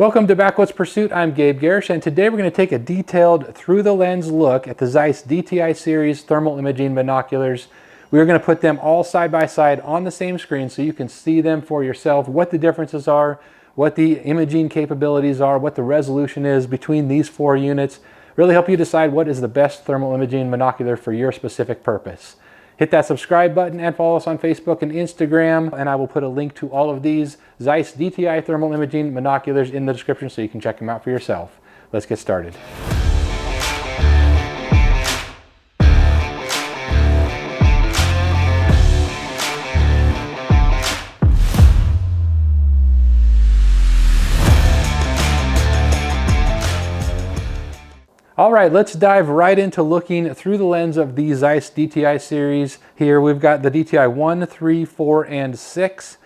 Welcome to Backwoods Pursuit. I'm Gabe Garish, and today we're going to take a detailed through the lens look at the Zeiss DTI series thermal imaging binoculars. We're going to put them all side by side on the same screen so you can see them for yourself, what the differences are, what the imaging capabilities are, what the resolution is between these four units. Really help you decide what is the best thermal imaging binocular for your specific purpose. Hit that subscribe button and follow us on Facebook and Instagram, and I will put a link to all of these Zeiss DTI thermal imaging binoculars in the description so you can check them out for yourself. Let's get started. All right, let's dive right into looking through the lens of the Zeiss DTI series. Here we've got the DTI 1, 3, 4, and 6.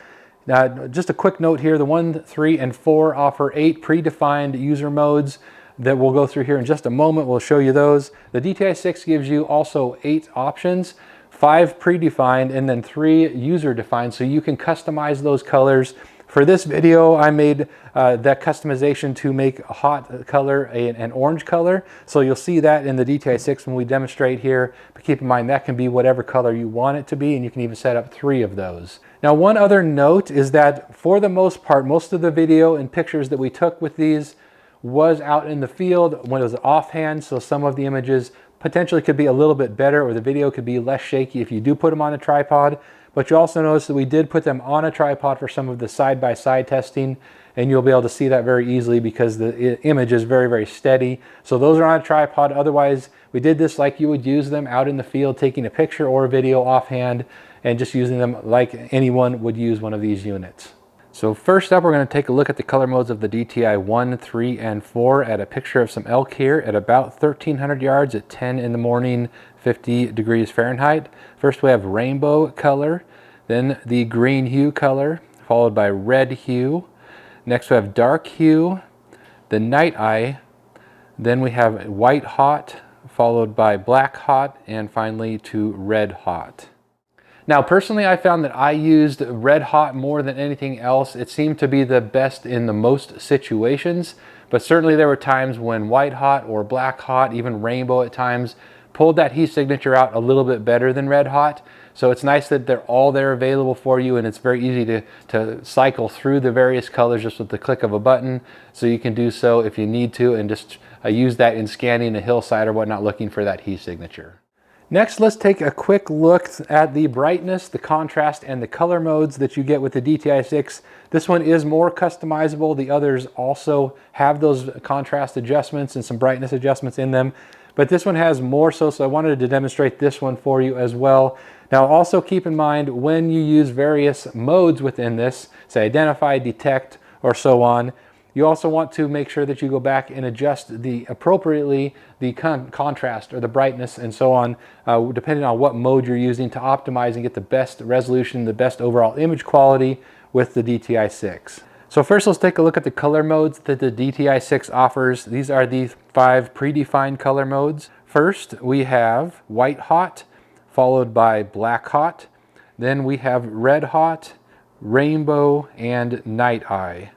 Just a quick note here, the 1, 3, and 4 offer 8 predefined user modes that we'll go through here in just a moment. We'll show you those. The DTI 6 gives you also 8 options, 5 predefined, and then 3 user defined, so you can customize those colors. For this video, I made that customization to make a hot color an orange color. So you'll see that in the DTI 6 when we demonstrate here. But keep in mind, that can be whatever color you want it to be, and you can even set up 3 of those. Now, one other note is that for the most part, most of the video and pictures that we took with these was out in the field when it was offhand. So some of the images potentially could be a little bit better, or the video could be less shaky if you do put them on a tripod. But you also notice that we did put them on a tripod for some of the side-by-side testing, and you'll be able to see that very easily because the image is very, very steady. So those are on a tripod. Otherwise, we did this like you would use them out in the field, taking a picture or a video offhand and just using them like anyone would use one of these units. So first up, we're going to take a look at the color modes of the DTI 1, 3, and 4 at a picture of some elk here at about 1,300 yards at 10 in the morning, 50 degrees Fahrenheit. First we have rainbow color, then the green hue color, followed by red hue. Next we have dark hue, the night eye, then we have white hot, followed by black hot, and finally to red hot. Now, personally, I found that I used red hot more than anything else. It seemed to be the best in the most situations, but certainly there were times when white hot or black hot, even rainbow at times, pulled that heat signature out a little bit better than red hot. So it's nice that they're all there available for you, and it's very easy to cycle through the various colors just with the click of a button. So you can do so if you need to, and just use that in scanning a hillside or whatnot, looking for that heat signature. Next, let's take a quick look at the brightness, the contrast, and the color modes that you get with the DTI 6. This one is more customizable. The others also have those contrast adjustments and some brightness adjustments in them, but this one has more so I wanted to demonstrate this one for you as well. Now, also keep in mind when you use various modes within this, say identify, detect, or so on, you also want to make sure that you go back and adjust appropriately the contrast or the brightness and so on, depending on what mode you're using to optimize and get the best resolution, the best overall image quality with the DTI 6. So first, let's take a look at the color modes that the DTI 6 offers. These are the 5 predefined color modes. First, we have white hot, followed by black hot. Then we have red hot, rainbow, and night eye.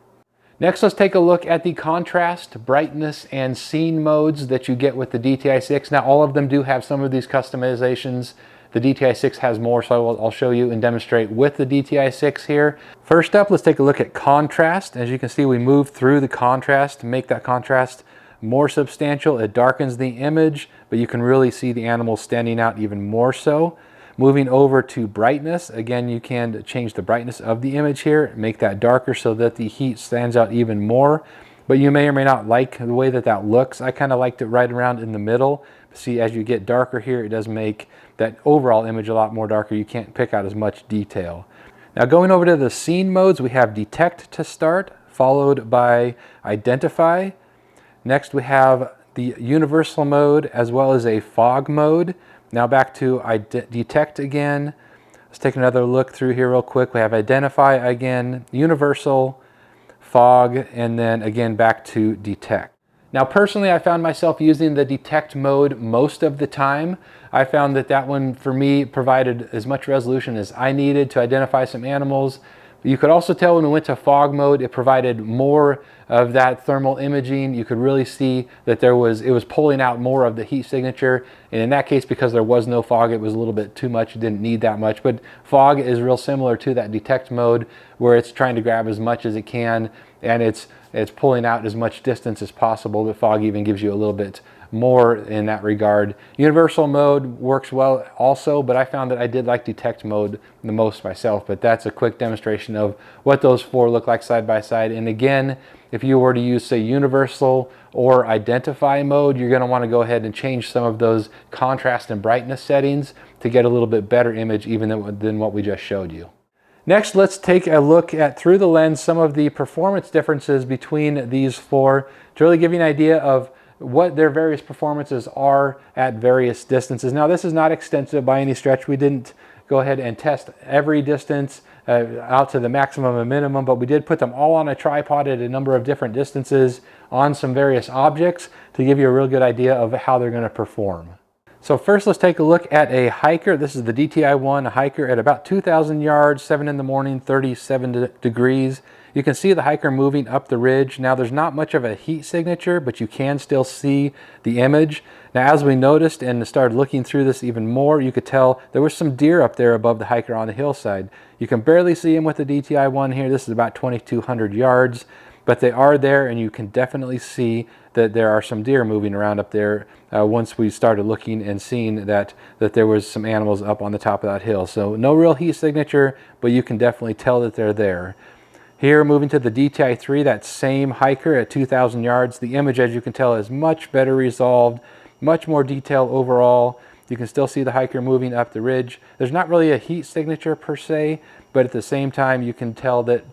Next, let's take a look at the contrast, brightness, and scene modes that you get with the DTI 6. Now, all of them do have some of these customizations. The DTI 6 has more, so I'll show you and demonstrate with the DTI 6 here. First up, let's take a look at contrast. As you can see, we move through the contrast to make that contrast more substantial. It darkens the image, but you can really see the animals standing out even more so. Moving over to brightness, again, you can change the brightness of the image here, make that darker so that the heat stands out even more. But you may or may not like the way that that looks. I kind of liked it right around in the middle. See, as you get darker here, it does make that overall image a lot more darker. You can't pick out as much detail. Now, going over to the scene modes, we have detect to start, followed by identify. Next, we have the universal mode as well as a fog mode. Now back to detect again. Let's take another look through here real quick. We have identify again, universal, fog, and then again back to detect. Now personally, I found myself using the detect mode most of the time. I found that that one for me provided as much resolution as I needed to identify some animals, You could also tell when we went to fog mode, it provided more of that thermal imaging. You could really see that it was pulling out more of the heat signature. And in that case, because there was no fog, it was a little bit too much. You didn't need that much. But fog is real similar to that detect mode, where it's trying to grab as much as it can, and it's pulling out as much distance as possible. But fog even gives you a little bit more in that regard. Universal mode works well also, but I found that I did like detect mode the most myself. But that's a quick demonstration of what those four look like side by side. And again, if you were to use, say, universal or identify mode, you're going to want to go ahead and change some of those contrast and brightness settings to get a little bit better image even than what we just showed you. Next, let's take a look at, through the lens, some of the performance differences between these four to really give you an idea of what their various performances are at various distances. Now, this is not extensive by any stretch. We didn't go ahead and test every distance out to the maximum and minimum, but we did put them all on a tripod at a number of different distances on some various objects to give you a real good idea of how they're going to perform. So first, let's take a look at a hiker. This is the DTI-1, a hiker at about 2,000 yards, 7 in the morning, 37 degrees. You can see the hiker moving up the ridge. Now, there's not much of a heat signature, but you can still see the image. Now, as we noticed and started looking through this even more, you could tell there was some deer up there above the hiker on the hillside. You can barely see them with the DTI-1 here. This is about 2,200 yards, but they are there, and you can definitely see that there are some deer moving around up there once we started looking and seeing that there was some animals up on the top of that hill. So no real heat signature, but you can definitely tell that they're there. Here, moving to the DTI-3, that same hiker at 2,000 yards, the image, as you can tell, is much better resolved, much more detail overall. You can still see the hiker moving up the ridge. There's not really a heat signature per se, but at the same time, you can tell that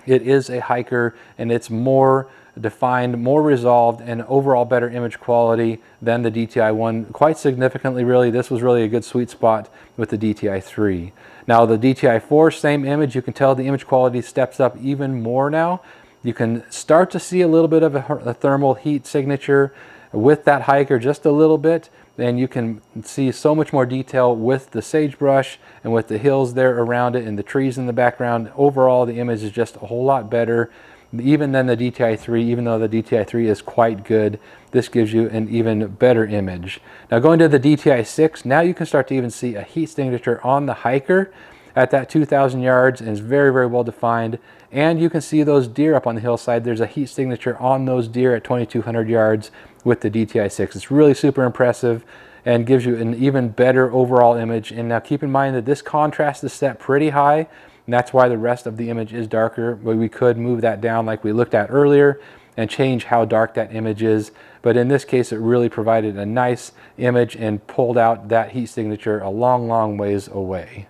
it is a hiker and it's more defined, more resolved, and overall better image quality than the DTI-1. Quite significantly, really, this was really a good sweet spot with the DTI-3. Now, the DTI-4, same image. You can tell the image quality steps up even more now. You can start to see a little bit of a thermal heat signature with that hiker, just a little bit, and you can see so much more detail with the sagebrush and with the hills there around it and the trees in the background. Overall, the image is just a whole lot better even than the DTI-3. Even though the DTI-3 is quite good, this gives you an even better image. Now, going to the DTI-6, now you can start to even see a heat signature on the hiker at that 2,000 yards, and it's very, very well defined. And you can see those deer up on the hillside. There's a heat signature on those deer at 2,200 yards with the DTI-6. It's really super impressive and gives you an even better overall image. And now keep in mind that this contrast is set pretty high, and that's why the rest of the image is darker. But we could move that down like we looked at earlier and change how dark that image is. But in this case, it really provided a nice image and pulled out that heat signature a long, long ways away.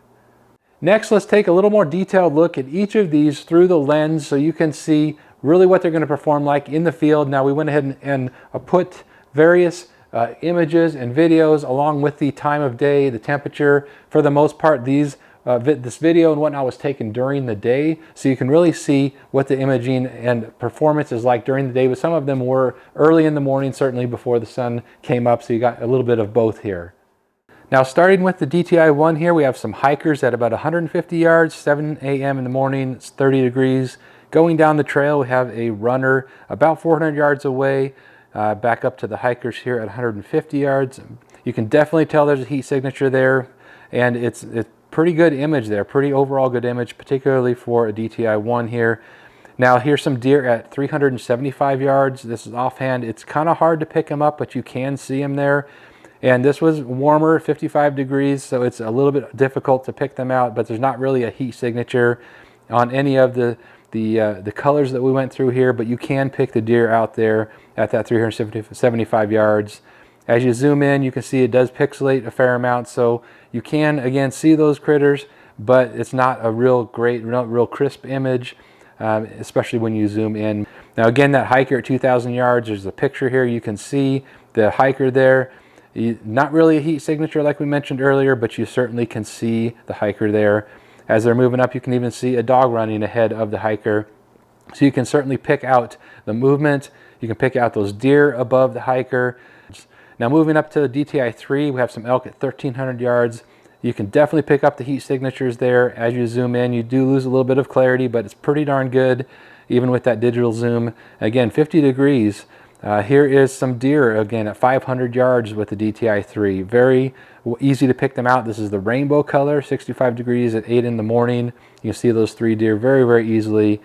Next, let's take a little more detailed look at each of these through the lens so you can see really what they're going to perform like in the field. Now, we went ahead and put various images and videos along with the time of day, the temperature. For the most part, this video and whatnot was taken during the day, so you can really see what the imaging and performance is like during the day, but some of them were early in the morning, certainly before the sun came up, so you got a little bit of both here. Now, starting with the DTI-1 here, we have some hikers at about 150 yards, 7 a.m. in the morning, it's 30 degrees. Going down the trail, we have a runner about 400 yards away, back up to the hikers here at 150 yards. You can definitely tell there's a heat signature there, and it's pretty good image there, pretty overall good image, particularly for a DTI-1 here. Now, here's some deer at 375 yards. This is offhand. It's kind of hard to pick them up, but you can see them there. And this was warmer, 55 degrees, so it's a little bit difficult to pick them out, but there's not really a heat signature on any of the colors that we went through here, but you can pick the deer out there at that 375 yards. As you zoom in, you can see it does pixelate a fair amount, so you can, again, see those critters, but it's not a real crisp image, especially when you zoom in. Now, again, that hiker at 2,000 yards, there's a picture here. You can see the hiker there. Not really a heat signature like we mentioned earlier, but you certainly can see the hiker there. As they're moving up, you can even see a dog running ahead of the hiker. So you can certainly pick out the movement. You can pick out those deer above the hiker. Now, moving up to the DTI-3, we have some elk at 1,300 yards. You can definitely pick up the heat signatures there. As you zoom in, you do lose a little bit of clarity, but it's pretty darn good, even with that digital zoom. Again, 50 degrees. Here is some deer, again, at 500 yards with the DTI 3. Very easy to pick them out. This is the rainbow color, 65 degrees at 8 in the morning. You can see those 3 deer very, very easily.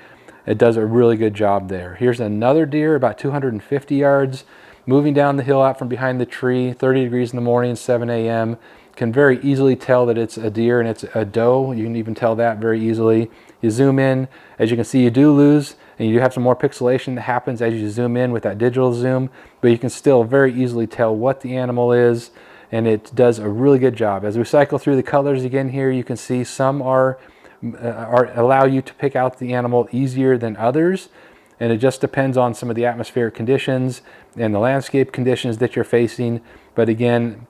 It does a really good job there. Here's another deer about 250 yards, moving down the hill out from behind the tree, 30 degrees in the morning, 7 a.m. Can very easily tell that it's a deer and it's a doe. You can even tell that very easily. You zoom in, as you can see, you do lose, and you do have some more pixelation that happens as you zoom in with that digital zoom, but you can still very easily tell what the animal is, and it does a really good job. As we cycle through the colors again here, you can see some allow you to pick out the animal easier than others, and it just depends on some of the atmospheric conditions and the landscape conditions that you're facing. But again,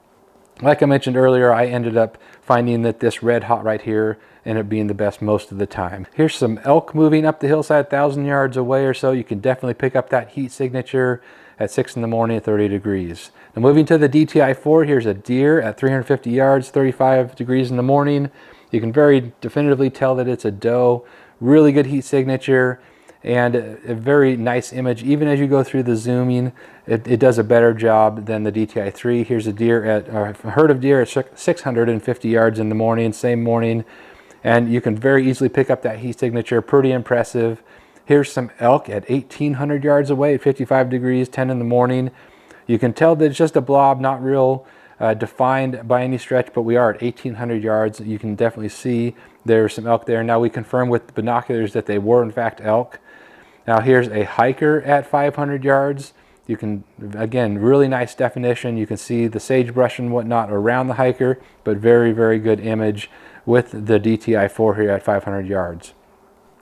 like I mentioned earlier, I ended up finding that this red hot right here ended up being the best most of the time. Here's some elk moving up the hillside 1,000 yards away or so. You can definitely pick up that heat signature at 6 in the morning at 30 degrees. Now moving to the DTI 4, here's a deer at 350 yards, 35 degrees in the morning. You can very definitively tell that it's a doe. Really good heat signature and a very nice image. Even as you go through the zooming, it does a better job than the DTI 3. Here's a deer a herd of deer at 650 yards in the morning, same morning, and you can very easily pick up that heat signature. Pretty impressive. Here's some elk at 1,800 yards away at 55 degrees, 10 in the morning. You can tell that it's just a blob, not real defined by any stretch, but we are at 1,800 yards. You can definitely see there's some elk there. Now we confirm with binoculars that they were in fact elk. Now here's a hiker at 500 yards. You can, again, really nice definition. You can see the sagebrush and whatnot around the hiker, but very, very good image with the DTI 4 here at 500 yards.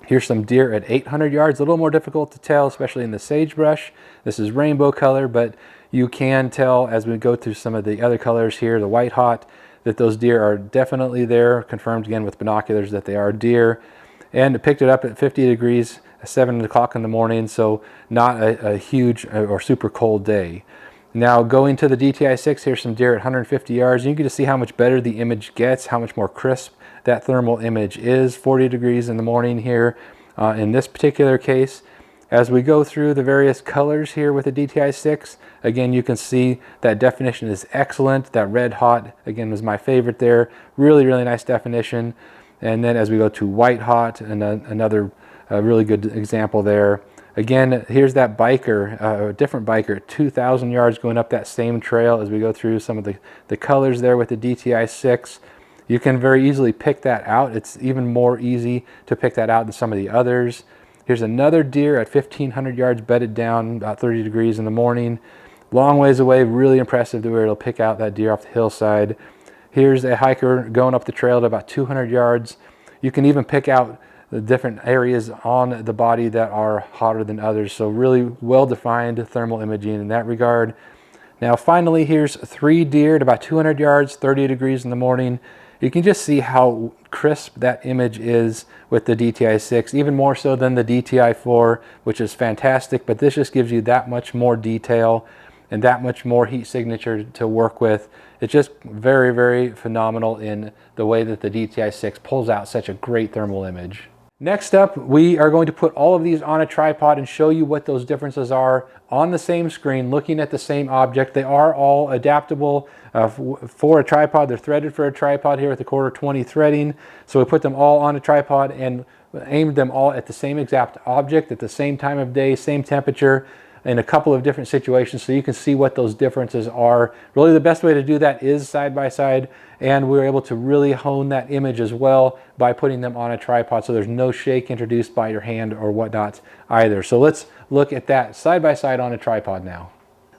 Here's some deer at 800 yards, a little more difficult to tell, especially in the sagebrush. This is rainbow color, but you can tell as we go through some of the other colors here, the white hot, that those deer are definitely there, confirmed again with binoculars that they are deer. And picked it up at 50 degrees, 7 o'clock in the morning, so not a huge or super cold day. Now going to the DTI 6, here's some deer at 150 yards. You can just see how much better the image gets, how much more crisp that thermal image is. 40 degrees in the morning here in this particular case. As we go through the various colors here with the DTI 6, again, you can see that definition is excellent. That red hot, again, was my favorite there. Really, really nice definition. And then as we go to white hot, and another really good example there. Again, here's that biker, a different biker at 2,000 yards going up that same trail. As we go through some of the colors there with the DTI 6, you can very easily pick that out. It's even more easy to pick that out than some of the others. Here's another deer at 1,500 yards bedded down, about 30 degrees in the morning. Long ways away, really impressive to be able to pick out that deer off the hillside. Here's a hiker going up the trail to about 200 yards. You can even pick out the different areas on the body that are hotter than others. So really well-defined thermal imaging in that regard. Now finally, here's 3 deer at about 200 yards, 30 degrees in the morning. You can just see how crisp that image is with the DTI 6, even more so than the DTI 4, which is fantastic, but this just gives you that much more detail and that much more heat signature to work with. It's just very, very phenomenal in the way that the DTI 6 pulls out such a great thermal image. Next up, we are going to put all of these on a tripod and show you what those differences are on the same screen, looking at the same object. They are all adaptable for a tripod. They're threaded for a tripod here with the 1/4-20 threading. So we put them all on a tripod and aimed them all at the same exact object at the same time of day, same temperature, in a couple of different situations, so you can see what those differences are. Really the best way to do that is side by side, and we're able to really hone that image as well by putting them on a tripod, so there's no shake introduced by your hand or whatnot either. So let's look at that side by side on a tripod now.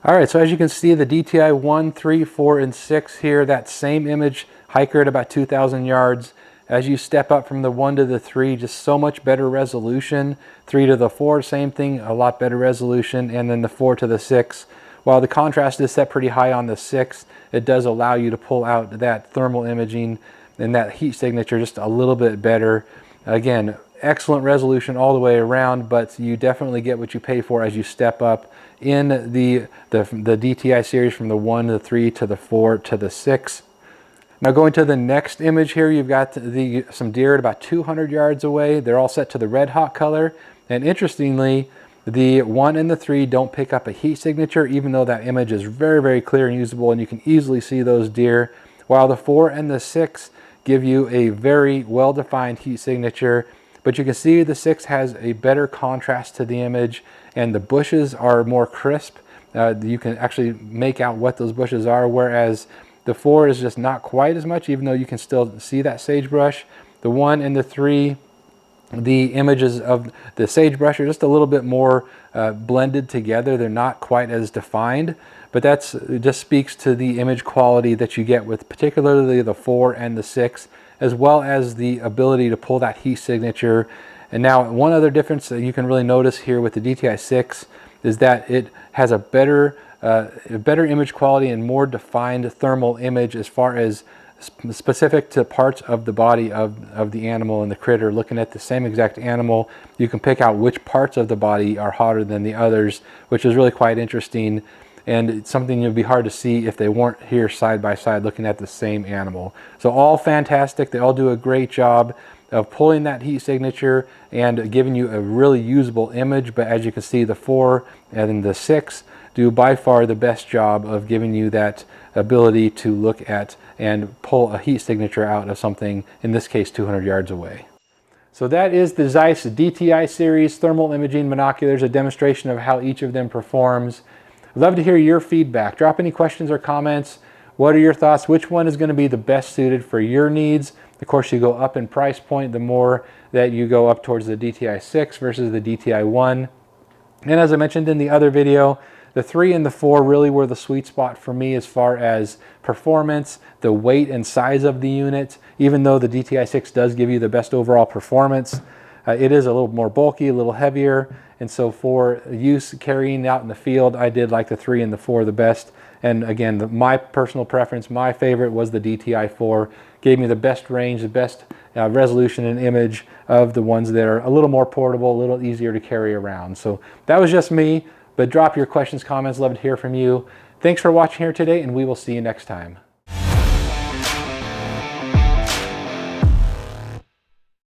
All right, so as you can see, the DTI 1, 3, 4, and 6 here, that same image, hiker at about 2,000 yards. As you step up from the 1 to the 3, just so much better resolution. 3 to the 4, same thing, a lot better resolution. And then the 4 to the 6, while the contrast is set pretty high on the 6, it does allow you to pull out that thermal imaging and that heat signature just a little bit better. Again, excellent resolution all the way around, but you definitely get what you pay for as you step up in the DTI series from the 1 to the 3 to the 4 to the 6. Now going to the next image here, you've got some deer at about 200 yards away. They're all set to the red hot color. And interestingly, the 1 and the 3 don't pick up a heat signature, even though that image is very, very clear and usable, and you can easily see those deer, while the 4 and the 6 give you a very well-defined heat signature. But you can see the 6 has a better contrast to the image, and the bushes are more crisp. You can actually make out what those bushes are, whereas the 4 is just not quite as much, even though you can still see that sagebrush. The 1 and the 3, the images of the sagebrush are just a little bit more blended together. They're not quite as defined, but it just speaks to the image quality that you get with particularly the 4 and the 6, as well as the ability to pull that heat signature. And now one other difference that you can really notice here with the DTI 6 is that it has a better image quality and more defined thermal image as far as specific to parts of the body of the animal and the critter. Looking at the same exact animal, you can pick out which parts of the body are hotter than the others, which is really quite interesting, and it's something you'd be hard to see if they weren't here side by side looking at the same animal. So all fantastic. They all do a great job of pulling that heat signature and giving you a really usable image. But as you can see, the 4 and the 6 do by far the best job of giving you that ability to look at and pull a heat signature out of something, in this case 200 yards away. So that is the Zeiss DTI series thermal imaging monoculars, a demonstration of how each of them performs. I'd love to hear your feedback. Drop any questions or comments. What are your thoughts? Which one is going to be the best suited for your needs? Of course, you go up in price point the more that you go up towards the DTI 6 versus the DTI 1. And as I mentioned in the other video, the 3 and the 4 really were the sweet spot for me as far as performance, the weight and size of the unit. Even though the DTI 6 does give you the best overall performance, it is a little more bulky, a little heavier. And so for use carrying out in the field, I did like the 3 and the 4 the best. And again, my personal preference, my favorite was the DTI 4. Gave me the best range, the best resolution and image of the ones that are a little more portable, a little easier to carry around. So that was just me. But drop your questions, comments. Love to hear from you. Thanks for watching here today, and we will see you next time.